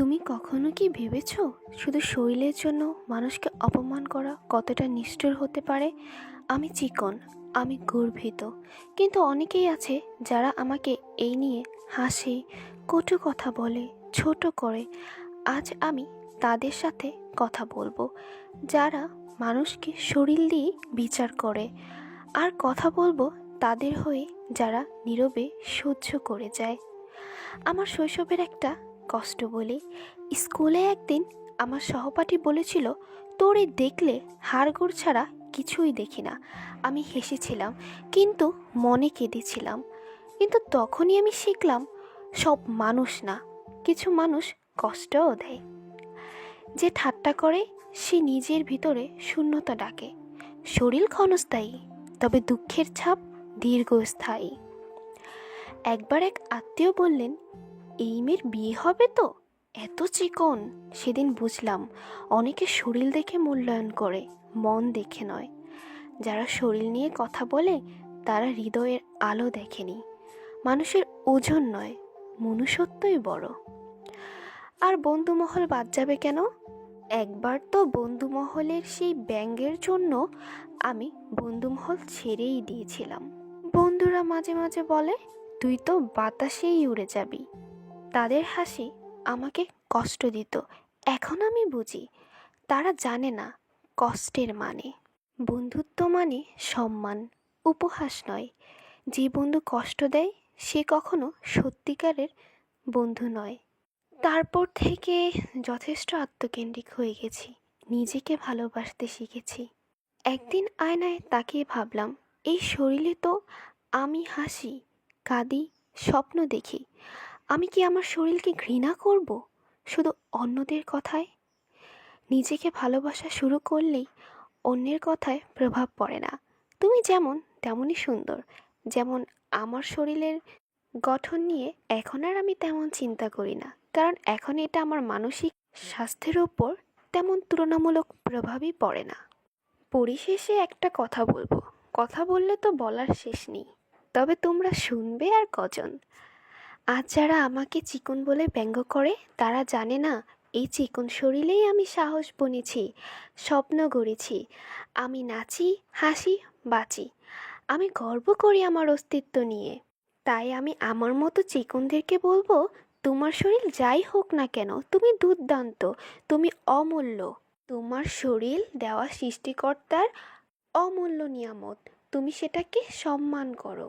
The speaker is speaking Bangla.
তুমি কখনো কি ভেবেছো শুধু শরীরের জন্য মানুষকে অপমান করা কতটা নিষ্ঠুর হতে পারে? আমি চিকন, আমি গর্বিত, কিন্তু অনেকেই আছে যারা আমাকে এই নিয়ে হাসে, কটু কথা বলে, ছোট করে। আজ আমি তাদের সাথে কথা বলবো, যারা মানুষকে শরীর দিয়ে বিচার করে। আর কথা বলবো তাদের হয়ে যারা নীরবে সহ্য করে যায়। আমার শৈশবের একটা কষ্ট বলি। স্কুলে একদিন আমার সহপাঠী বলেছিল, তোরে দেখলে হাড়গোড় ছাড়া কিছুই দেখি না। আমি হেসেছিলাম, কিন্তু মনে কেঁদেছিলাম। কিন্তু তখনই আমি শিখলাম, সব মানুষ না, কিছু মানুষ কষ্টও দেয়। যে ঠাট্টা করে সে নিজের ভিতরে শূন্যতা ডাকে। শরীর ক্ষণস্থায়ী, তবে দুঃখের ছাপ দীর্ঘস্থায়ী। একবার এক আত্মীয় বললেন, এই মেয়ের বিয়ে হবে তো, এত চিকন। সেদিন বুঝলাম, অনেকে শরীর দেখে মূল্যায়ন করে, মন দেখে নয়। যারা শরীর নিয়ে কথা বলে তারা হৃদয়ের আলো দেখেনি। মানুষের ওজন নয়, মনুষ্যত্বই বড়। আর বন্ধুমহল বাদ যাবে কেন? একবার তো বন্ধুমহলের সেই ব্যঙ্গের জন্য আমি বন্ধুমহল ছেড়েই দিয়েছিলাম। বন্ধুরা মাঝে মাঝে বলে, তুই তো বাতাসেই উড়ে যাবি। তাদের হাসি আমাকে কষ্ট দিত। এখন আমি বুঝি, তারা জানে না কষ্টের মানে। বন্ধুত্ব মানে সম্মান, উপহাস নয়। যে বন্ধু কষ্ট দেয় সে কখনো সত্যিকারের বন্ধু নয়। তারপর থেকে যথেষ্ট আত্মকেন্দ্রিক হয়ে গেছি, নিজেকে ভালোবাসতে শিখেছি। একদিন আয়নায় তাকিয়ে ভাবলাম, এই শরীরে তো আমি হাসি, কাঁদি, স্বপ্ন দেখি। আমি কি আমার শরীরকে ঘৃণা করব শুধু অন্যদের কথায়? নিজেকে ভালোবাসা শুরু করলেই অন্যের কথায় প্রভাব পড়ে না। তুমি যেমন তেমনই সুন্দর। যেমন আমার শরীরের গঠন নিয়ে এখন আর আমি তেমন চিন্তা করি না, কারণ এখন এটা আমার মানসিক স্বাস্থ্যের ওপর তেমন তুলনামূলক প্রভাবই পড়ে না। পরিশেষে একটা কথা বলবো, কথা বললে তো বলার শেষ নেই, তবে তোমরা শুনবে আর কজন? আজ যারা আমাকে চিকন বলে ব্যঙ্গ করে তারা জানে না, এই চিকন শরীরেই আমি সাহস বনেছি, স্বপ্ন গড়েছি। আমি নাচি, হাসি, বাঁচি। আমি গর্ব করি আমার অস্তিত্ব নিয়ে। তাই আমি আমার মতো চিকনদেরকে বলবো, তোমার শরীর যাই হোক না কেন, তুমি দুর্দান্ত, তুমি অমূল্য। তোমার শরীর দেওয়া সৃষ্টিকর্তার অমূল্য নিয়ামত, তুমি সেটাকে সম্মান করো।